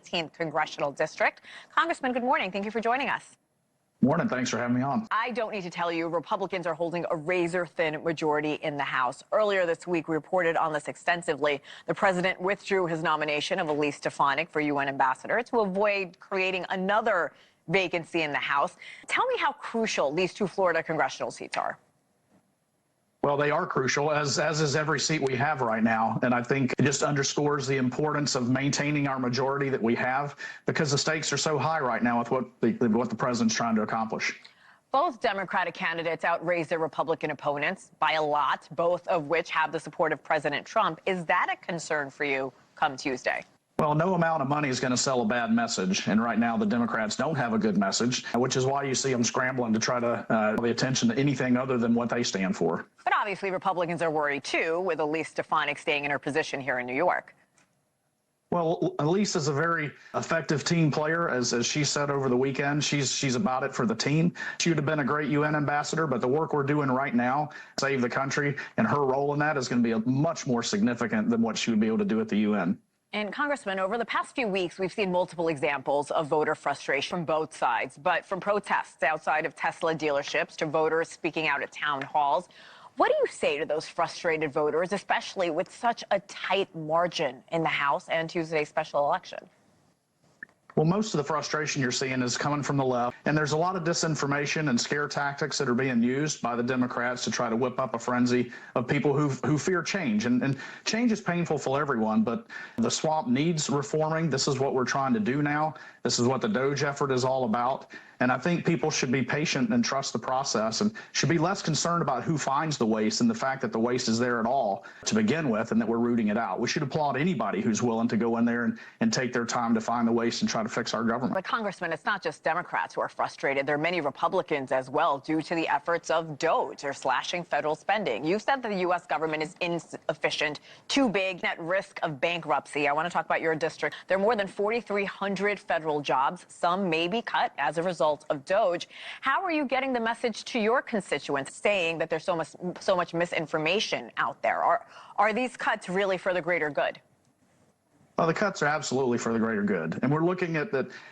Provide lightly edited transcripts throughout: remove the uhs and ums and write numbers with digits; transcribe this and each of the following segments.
18th Congressional District. Congressman, good morning. Thank you for joining us. Morning. Thanks for having me on. I don't need to tell you, Republicans are holding a razor-thin majority in the House. Earlier this week, we reported on this extensively. The president withdrew his nomination of Elise Stefanik for UN ambassador to avoid creating another vacancy in the House. Tell me how crucial these two Florida congressional seats are. Well, they are crucial, as is every seat we have right now. And I think it just underscores the importance of maintaining our majority that we have, because the stakes are so high right now with what the president's trying to accomplish. Both Democratic candidates outraised their Republican opponents by a lot, both of which have the support of President Trump. Is that a concern for you come Tuesday? Well, no amount of money is going to sell a bad message. And right now, the Democrats don't have a good message, which is why you see them scrambling to try to draw the attention to anything other than what they stand for. But obviously, Republicans are worried, too, with Elise Stefanik staying in her position here in New York. Well, Elise is a very effective team player, as she said over the weekend. She's about it for the team. She would have been a great UN ambassador, but the work we're doing right now, save the country, and her role in that is going to be much more significant than what she would be able to do at the UN. And Congressman, over the past few weeks, we've seen multiple examples of voter frustration from both sides, but from protests outside of Tesla dealerships to voters speaking out at town halls. What do you say to those frustrated voters, especially with such a tight margin in the House and Tuesday's special election? Well, most of the frustration you're seeing is coming from the left, and there's a lot of disinformation and scare tactics that are being used by the Democrats to try to whip up a frenzy of people who fear change. And change is painful for everyone, but the swamp needs reforming. This is what we're trying to do now. This is what the DOGE effort is all about. And I think people should be patient and trust the process, and should be less concerned about who finds the waste and the fact that the waste is there at all to begin with and that we're rooting it out. We should applaud anybody who's willing to go in there and take their time to find the waste and try to fix our government. But Congressman, it's not just Democrats who are frustrated. There are many Republicans as well due to the efforts of DOGE or slashing federal spending. You've said that the U.S. government is insufficient, too big, at risk of bankruptcy. I want to talk about your district. There are more than 4,300 federal jobs. Some may be cut as a result of DOGE. How are you getting the message to your constituents saying that there's so much misinformation out there? Are these cuts really for the greater good? Well, the cuts are absolutely for the greater good. And we're looking at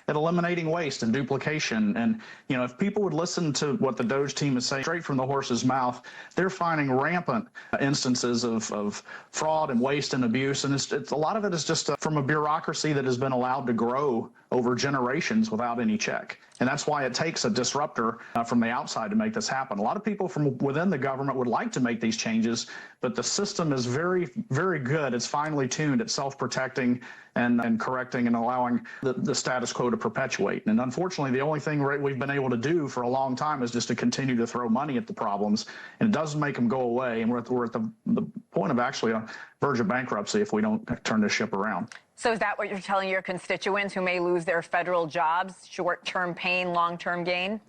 eliminating waste and duplication. And, you know, if people would listen to what the DOGE team is saying straight from the horse's mouth, they're finding rampant instances of fraud and waste and abuse. And it's a lot of it is just from a bureaucracy that has been allowed to grow over generations without any check. And that's why it takes a disruptor from the outside to make this happen. A lot of people from within the government would like to make these changes, but the system is very, very good. It's finely tuned. It's self-protecting and correcting and allowing the status quo to perpetuate. And unfortunately, the only thing we've been able to do for a long time is just to continue to throw money at the problems, and it doesn't make them go away. And we're at the point of actually a verge of bankruptcy if we don't turn this ship around. So is that what you're telling your constituents who may lose their federal jobs? Short-term pain, long-term gain?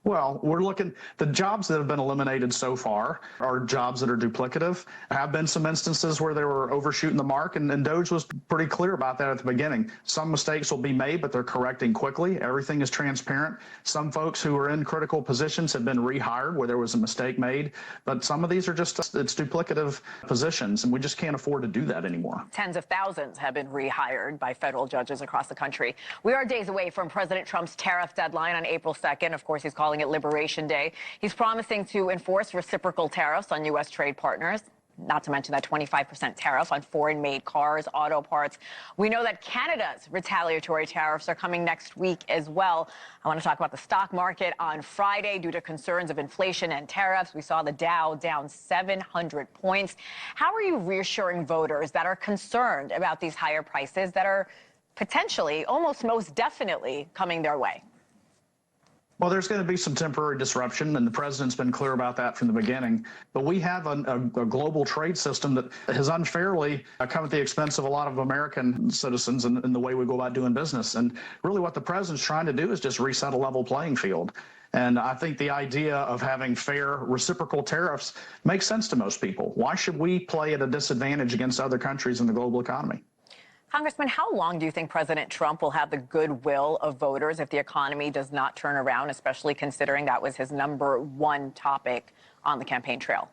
Well, we're looking, the jobs that have been eliminated so far are jobs that are duplicative. There have been some instances where they were overshooting the mark, and DOGE was pretty clear about that at the beginning. Some mistakes will be made, but they're correcting quickly. Everything is transparent. Some folks who are in critical positions have been rehired where there was a mistake made, but some of these are just, it's duplicative positions, and we just can't afford to do that anymore. Tens of thousands have been rehired by federal judges across the country. We are days away from President Trump's tariff deadline on April 2nd. Of course, he's calling it Liberation Day. He's promising to enforce reciprocal tariffs on U.S. trade partners, not to mention that 25% tariff on foreign-made cars, auto parts. We know that Canada's retaliatory tariffs are coming next week as well. I want to talk about the stock market on Friday due to concerns of inflation and tariffs. We saw the Dow down 700 points. How are you reassuring voters that are concerned about these higher prices that are potentially, almost most definitely, coming their way? Well, there's going to be some temporary disruption, and the president's been clear about that from the beginning. But we have a global trade system that has unfairly come at the expense of a lot of American citizens in the way we go about doing business. And really what the president's trying to do is just reset a level playing field. And I think the idea of having fair reciprocal tariffs makes sense to most people. Why should we play at a disadvantage against other countries in the global economy? Congressman, how long do you think President Trump will have the goodwill of voters if the economy does not turn around, especially considering that was his #1 topic on the campaign trail?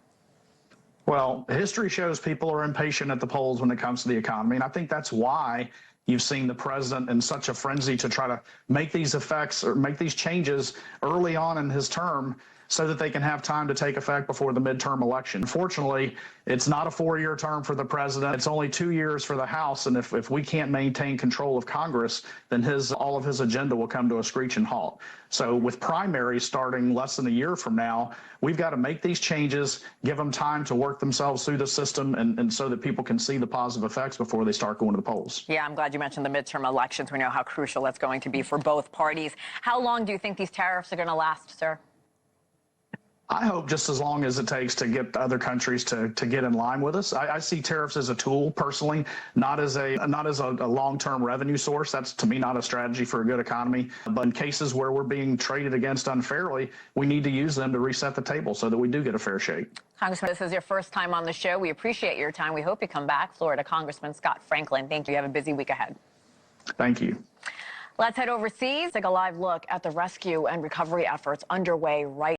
Well, history shows people are impatient at the polls when it comes to the economy, and I think that's why You've seen the president in such a frenzy to try to make these effects or make these changes early on in his term so that they can have time to take effect before the midterm election. Unfortunately, it's not a 4-year term for the president. It's only 2 years for the House. And if we can't maintain control of Congress, then all of his agenda will come to a screeching halt. So with primaries starting less than a year from now, we've got to make these changes, give them time to work themselves through the system, and so that people can see the positive effects before they start going to the polls. Yeah, I'm glad you mentioned the midterm elections. We know how crucial that's going to be for both parties. How long do you think these tariffs are going to last, sir? I hope just as long as it takes to get other countries to get in line with us. I see tariffs as a tool, personally, not as a long-term revenue source. That's, to me, not a strategy for a good economy. But in cases where we're being traded against unfairly, we need to use them to reset the table so that we do get a fair shake. Congressman, this is your first time on the show. We appreciate your time. We hope you come back. Florida Congressman Scott Franklin, thank you. You have a busy week ahead. Thank you. Let's head overseas. Take a live look at the rescue and recovery efforts underway right